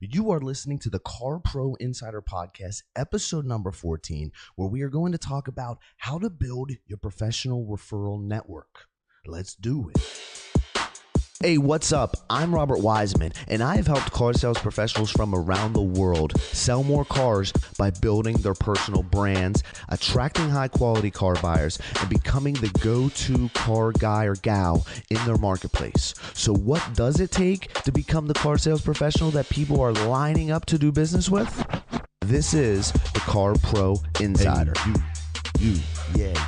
You are listening to the Car Pro Insider Podcast, episode number 14, where we are going to talk about how to build your professional referral network. Let's do it. Hey, what's up? I'm Robert Wiseman, and I have helped car sales professionals from around the world sell more cars by building their personal brands, attracting high-quality car buyers, and becoming the go-to car guy or gal in their marketplace. So what does it take to become the car sales professional that people are lining up to do business with? This is the Car Pro Insider. Hey,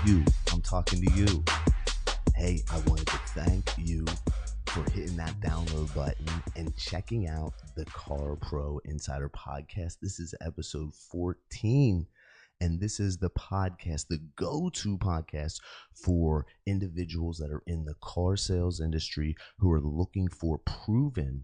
you. I'm talking to you. Hey, I wanted to thank you for hitting that download button and checking out the Car Pro Insider Podcast. This is episode 14, and this is the podcast, the go-to podcast for individuals that are in the car sales industry who are looking for proven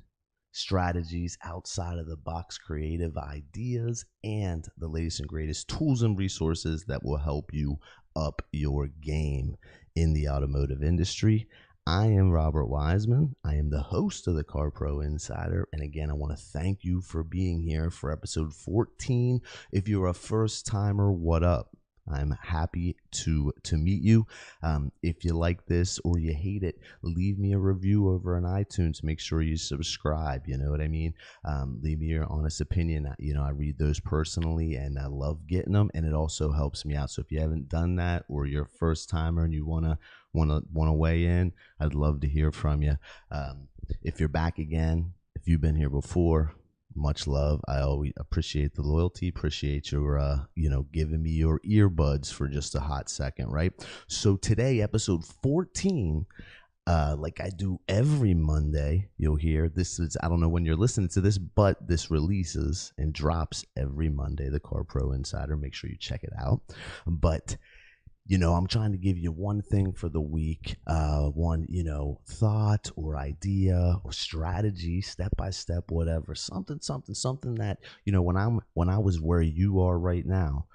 strategies, outside of the box creative ideas, and the latest and greatest tools and resources that will help you up your game in the automotive industry. I am Robert Wiseman. I am the host of the Car Pro Insider. And again, I want to thank you for being here for episode 14. If you're a first timer, what up? I'm happy to meet you. If you like this or you hate it, leave me a review over on iTunes. Make sure you subscribe. You know what I mean? Leave me your honest opinion. I read those personally, and I love getting them, and it also helps me out. So if you haven't done that, or you're a first timer and you wanna weigh in, I'd love to hear from you. If you're back again, if you've been here before, much love. I always appreciate the loyalty, appreciate your, giving me your earbuds for just a hot second, right? So today, episode 14, like I do every Monday, you'll hear, I don't know when you're listening to this, but this releases and drops every Monday, the Car Pro Insider. Make sure you check it out. But I'm trying to give you one thing for the week, one, thought or idea or strategy, step by step, whatever, something that, when I was where you are right now,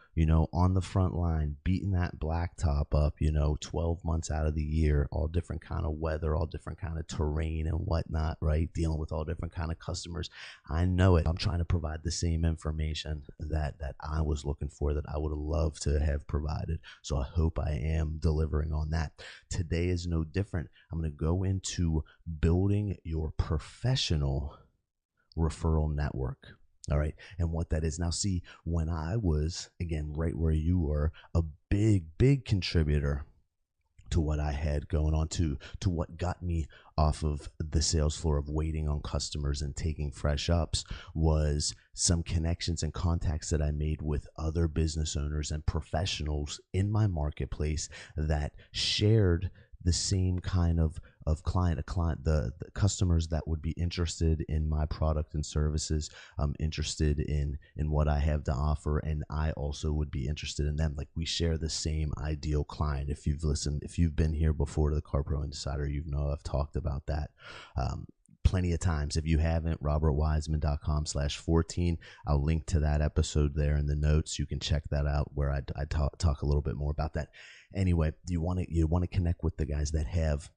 on the front line, beating that blacktop up, 12 months out of the year, all different kind of weather, all different kind of terrain and whatnot, right? Dealing with all different kind of customers. I know it. I'm trying to provide the same information that I was looking for, that I would have loved to have provided. So I hope I am delivering on that. Today is no different. I'm going to go into building your professional referral network. All right. And what that is. Now, see, when I was, again, right where you were, a big contributor to what I had going on, to what got me off of the sales floor of waiting on customers and taking fresh ups, was some connections and contacts that I made with other business owners and professionals in my marketplace that shared the same kind of client, the customers that would be interested in my product and services, interested in what I have to offer, and I also would be interested in them. Like, we share the same ideal client. If you've been here before to the Car Pro Insider, I've talked about that plenty of times. If you haven't, robertwiseman.com/14. I'll link to that episode there in the notes. You can check that out, where I talk a little bit more about that. Anyway, you want to connect with the guys that have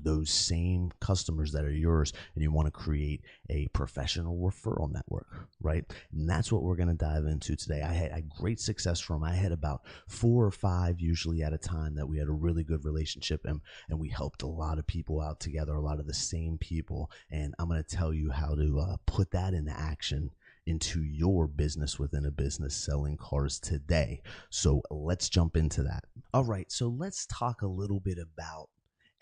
those same customers that are yours, and you want to create a professional referral network, right? And that's what we're going to dive into today. I had great success from. I had about 4 or 5 usually at a time that we had a really good relationship, and we helped a lot of people out together, a lot of the same people. And I'm going to tell you how to put that into action into your business within a business, selling cars today. So let's jump into that. All right. So let's talk a little bit about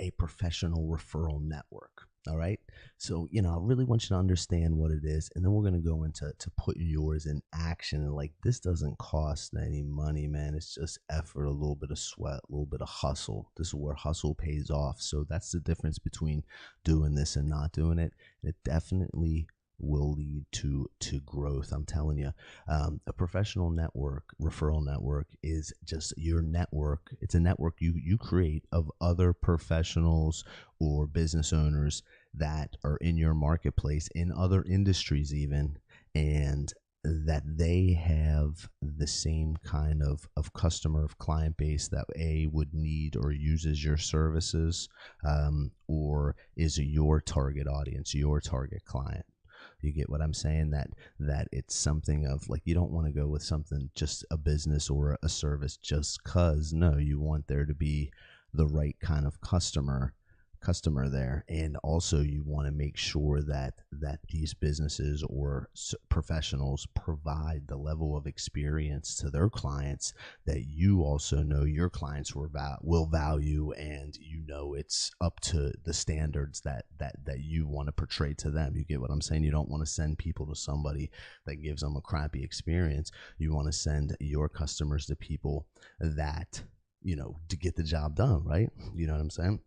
a professional referral network. All right. So, I really want you to understand what it is. And then we're going to go into putting yours in action. And this doesn't cost any money, man. It's just effort, a little bit of sweat, a little bit of hustle. This is where hustle pays off. So that's the difference between doing this and not doing it. It definitely will lead to growth. I'm telling you, a professional network, referral network, is just your network. It's a network you create of other professionals or business owners that are in your marketplace, in other industries even, and that they have the same kind of customer, of client base that would need or uses your services, or is your target audience, your target client. You get what I'm saying? That it's something of like, you don't want to go with something just a business or a service just cause. No, you want there to be the right kind of customer there, and also you want to make sure that these businesses or professionals provide the level of experience to their clients that you also know your clients will value, and you know it's up to the standards that you want to portray to them. You get what I'm saying? You don't want to send people to somebody that gives them a crappy experience. You want to send your customers to people that, you know, to get the job done, right? You know what I'm saying?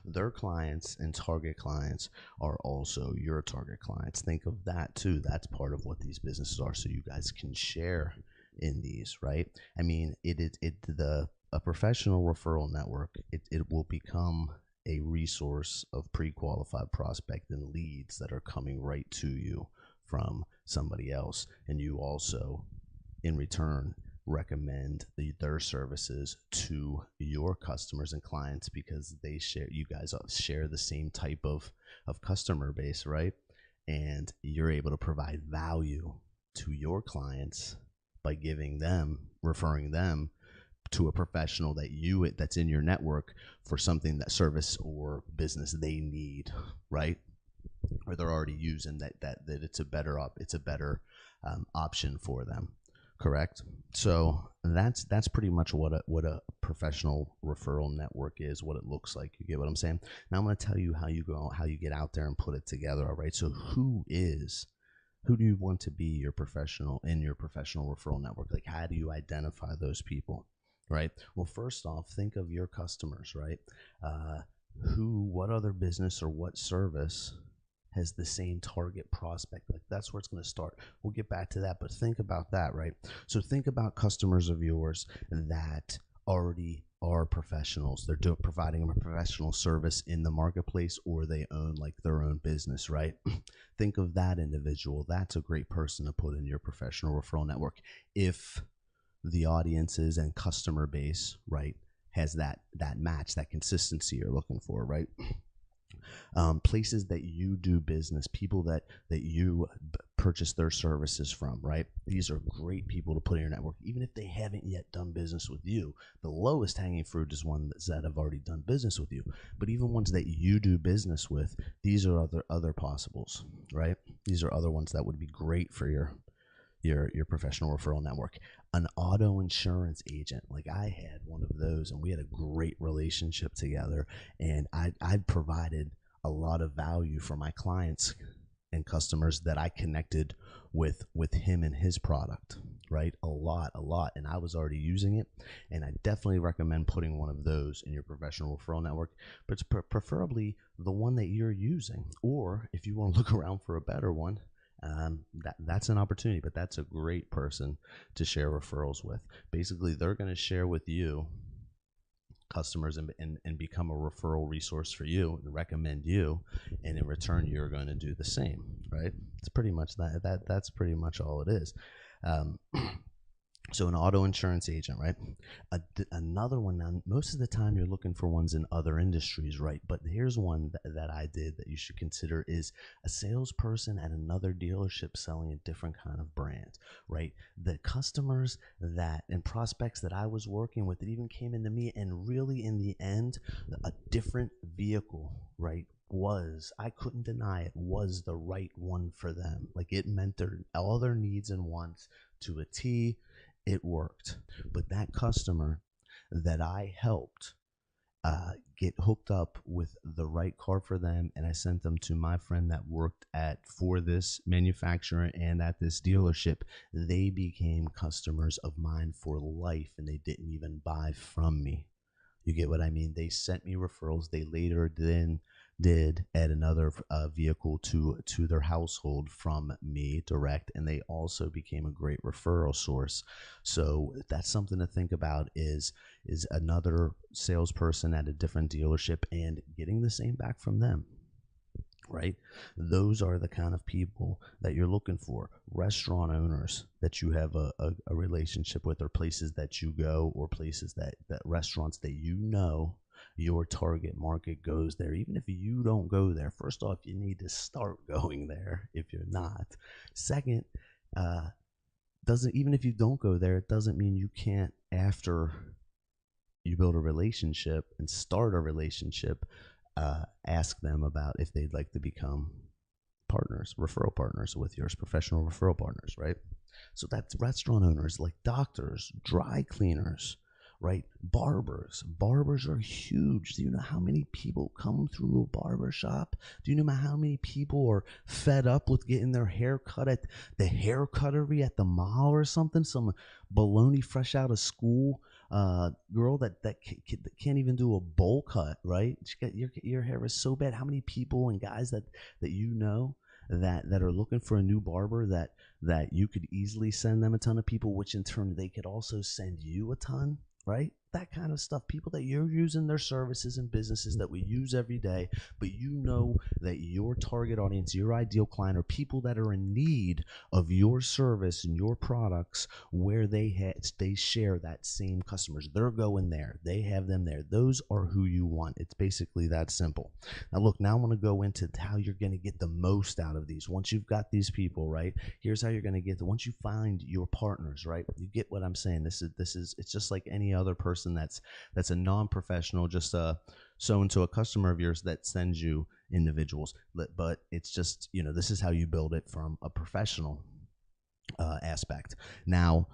Their clients and target clients are also your target clients. Think of that too. That's part of what these businesses are, so you guys can share in these, right? I mean, a professional referral network, it will become a resource of pre-qualified prospect and leads that are coming right to you from somebody else, and you also in return recommend their services to your customers and clients because you guys share the same type of customer base, right? And you're able to provide value to your clients by referring them to a professional that's in your network for something, that service or business they need, right? Or they're already using that it's a better option for them. Correct. So that's pretty much what a professional referral network is, what it looks like. You get what I'm saying? Now I'm going to tell you how you get out there and put it together. All right. So who do you want to be your professional referral network? Like, how do you identify those people? Right. Well, first off, think of your customers, right? What other business or what service has the same target prospect? Like, that's where it's going to start. We'll get back to that, but think about that, right? So think about customers of yours that already are professionals. They're providing a professional service in the marketplace, or they own like their own business, right? Think of that individual. That's a great person to put in your professional referral network if the audiences and customer base, right, has that match, that consistency you're looking for, right? Places that you do business, people that you purchase their services from, right? These are great people to put in your network, even if they haven't yet done business with you. The lowest hanging fruit is ones that have already done business with you. But even ones that you do business with, these are other possibles, right? These are other ones that would be great for your professional referral network. An auto insurance agent, like I had one of those, and we had a great relationship together, and I provided a lot of value for my clients and customers that I connected with him and his product, right? A lot, and I was already using it, and I definitely recommend putting one of those in your professional referral network, but it's preferably the one that you're using. Or if you want to look around for a better one, that's an opportunity, but that's a great person to share referrals with. Basically, they're going to share with you customers and become a referral resource for you and recommend you, and in return you're going to do the same, right? It's pretty much that's pretty much all it is. So an auto insurance agent, right? Another one, now most of the time you're looking for ones in other industries, right? But here's one that I did that you should consider, is a salesperson at another dealership selling a different kind of brand, right? The customers and prospects that I was working with, that even came into me, and really in the end, a different vehicle, right, I couldn't deny it, was the right one for them. Like, it met all their needs and wants to a T. It worked. But that customer that I helped get hooked up with the right car for them, and I sent them to my friend that worked for this manufacturer and at this dealership, they became customers of mine for life, and they didn't even buy from me. You get what I mean? They sent me referrals. They later did add another vehicle to their household from me direct, and they also became a great referral source. So that's something to think about, is another salesperson at a different dealership and getting the same back from them, right? Those are the kind of people that you're looking for. Restaurant owners that you have a relationship with, or places that you go, or places that restaurants that you know your target market goes there. Even if you don't go there, first off, you need to start going there if you're not. Second, doesn't even if you don't go there, it doesn't mean you can't, after you build a relationship and start a relationship, ask them about if they'd like to become partners, referral partners with yours, professional referral partners, right? So that's restaurant owners, like doctors, dry cleaners, right? Barbers are huge. Do you know how many people come through a barber shop? Do you know how many people are fed up with getting their hair cut at the hair cuttery at the mall or something? Some baloney fresh out of school girl that can't even do a bowl cut, right? Your hair is so bad. How many people and guys that you know that are looking for a new barber that you could easily send them a ton of people, which in turn they could also send you a ton, right? That kind of stuff. People that you're using their services and businesses that we use every day, but you know that your target audience, your ideal client, are people that are in need of your service and your products, where they share that same customers. They're going there. They have them there. Those are who you want. It's basically that simple. Now look, now I want to go into how you're going to get the most out of these. Once you've got these people, right? Here's how you're going to get once you find your partners, right? You get what I'm saying. This is it's just like any other person that's a non-professional, just so into a customer of yours that sends you individuals, but it's just, this is how you build it from a professional aspect. Now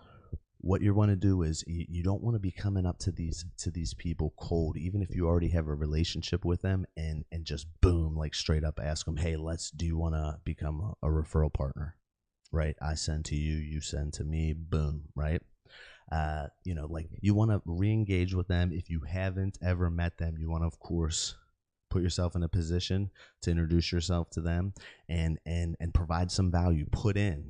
what you want to do is you don't want to be coming up to these people cold, even if you already have a relationship with them, and just boom, like straight up ask them, hey, do you want to become a referral partner, right? I send to you, you send to me, boom, right? Like you want to re-engage with them. If you haven't ever met them, you want to, of course, put yourself in a position to introduce yourself to them and provide some value. Put in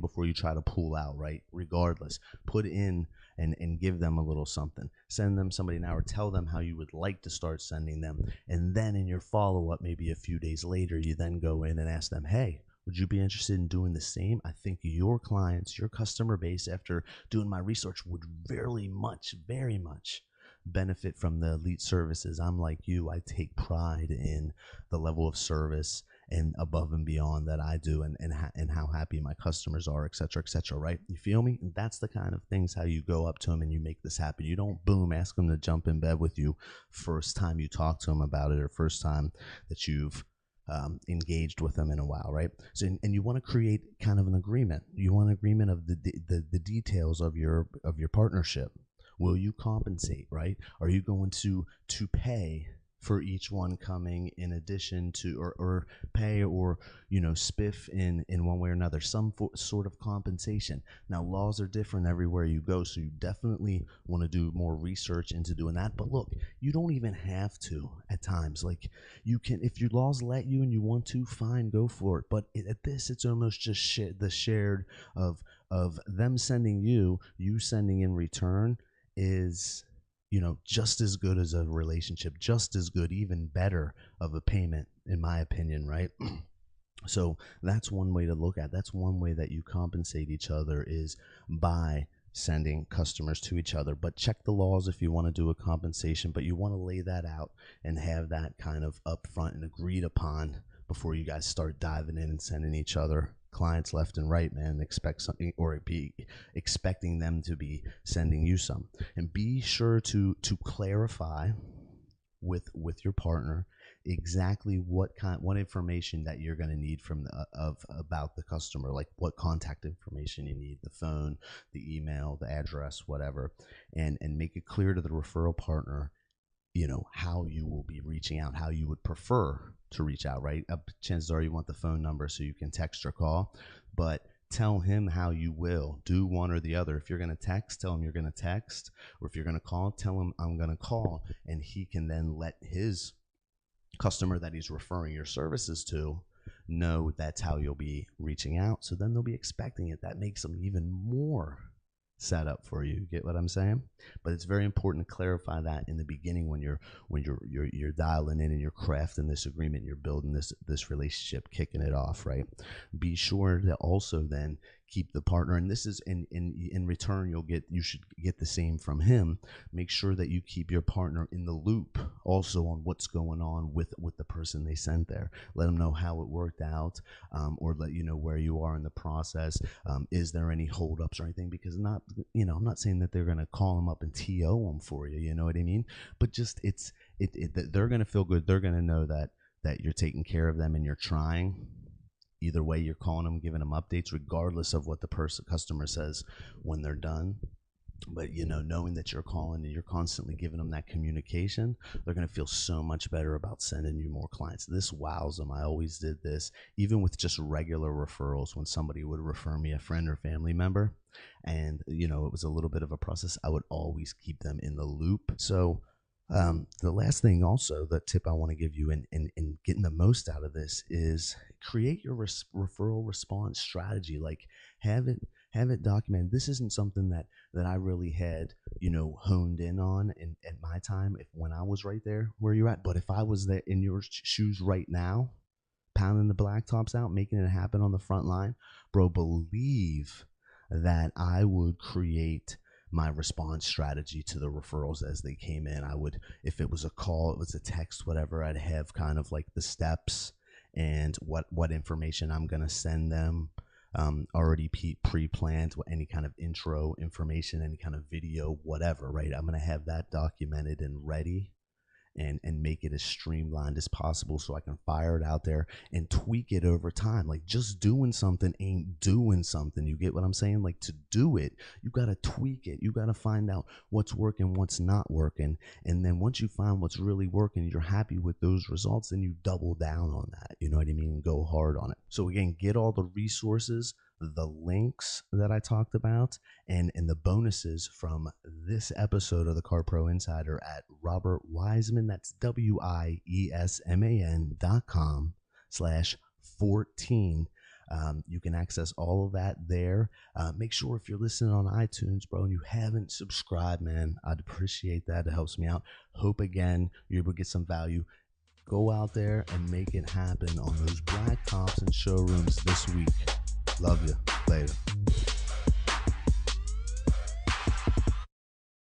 before you try to pull out, right? Regardless, put in and give them a little something. Send them somebody now, or tell them how you would like to start sending them. And then in your follow-up, maybe a few days later, you then go in and ask them, hey, would you be interested in doing the same? I think your clients, your customer base, after doing my research, would very much benefit from the elite services. I'm like you. I take pride in the level of service and above and beyond that I do, and how happy my customers are, et cetera, right? You feel me? And that's the kind of things how you go up to them and you make this happen. You don't, boom, ask them to jump in bed with you first time you talk to them about it, or first time that you've engaged with them in a while, right? So, and you want to create kind of an agreement. You want an agreement of the details of your partnership. Will you compensate, right? Are you going to pay for each one coming in addition to, or pay, or spiff in one way or another, some sort of compensation? Now laws are different everywhere you go, so you definitely want to do more research into doing that. But look, you don't even have to at times. Like, you can, if your laws let you and you want to, fine, go for it. But at this, it's almost just the shared of them sending you sending in return is just as good as a relationship, just as good, even better of a payment, in my opinion, right? So that's one way to look at. That's one way that you compensate each other, is by sending customers to each other. But check the laws if you want to do a compensation, but you want to lay that out and have that kind of upfront and agreed upon before you guys start diving in and sending each other clients left and right, man. Expect something, or be expecting them to be sending you some. And be sure to clarify with your partner exactly what information that you're going to need from about the customer, like what contact information you need, the phone, the email, the address, whatever, and make it clear to the referral partner how you will be reaching out, how you would prefer to reach out, right? Chances are you want the phone number so you can text or call, but tell him how you will do one or the other. If you're going to text, tell him you're going to text, or if you're going to call, tell him I'm going to call, and he can then let his customer that he's referring your services to know that's how you'll be reaching out. So then they'll be expecting it. That makes them even more setup for you. Get what I'm saying? But it's very important to clarify that in the beginning when you're dialing in and you're crafting this agreement, you're building this relationship, kicking it off, right? Be sure to also then keep the partner, and this is in return you should get the same from him. Make sure that you keep your partner in the loop also on what's going on with the person they sent there. Let them know how it worked out, or let you know where you are in the process. Is there any holdups or anything? Because I'm not saying that they're going to call them up and TO them for you, you know what I mean? But just they're going to feel good. They're going to know that you're taking care of them and you're trying. Either way, you're calling them, giving them updates, regardless of what the customer says when they're done. But, knowing that you're calling and you're constantly giving them that communication, they're going to feel so much better about sending you more clients. This wows them. I always did this, even with just regular referrals. When somebody would refer me a friend or family member, and, it was a little bit of a process, I would always keep them in the loop. So, the last thing also, the tip I want to give you in getting the most out of this is create your referral response strategy. Like have it documented. This isn't something that I really had, honed in on at my time when I was right there where you're at. But if I was there in your shoes right now, pounding the blacktops out, making it happen on the front line, bro, believe that I would create my response strategy to the referrals as they came in. I would, if it was a call, it was a text, whatever, I'd have kind of like the steps and what information I'm going to send them, already pre-planned, any kind of intro information, any kind of video, whatever, right? I'm going to have that documented and ready, and make it as streamlined as possible so I can fire it out there and tweak it over time. Like, just doing something ain't doing something. You get what I'm saying? Like, to do it, you got to tweak it. You got to find out what's working, what's not working. And then once you find what's really working, you're happy with those results, then you double down on that. You know what I mean? And go hard on it. So again, get all the resources, the links that I talked about, and the bonuses from this episode of the Car Pro Insider at Robert Wiseman. That's WIESMAN.com/14. You can access all of that there. Make sure if you're listening on iTunes, bro, and you haven't subscribed, man, I'd appreciate that. It helps me out. Hope, again, you're able to get some value. Go out there and make it happen on those black tops and showrooms this week. Love you. Later.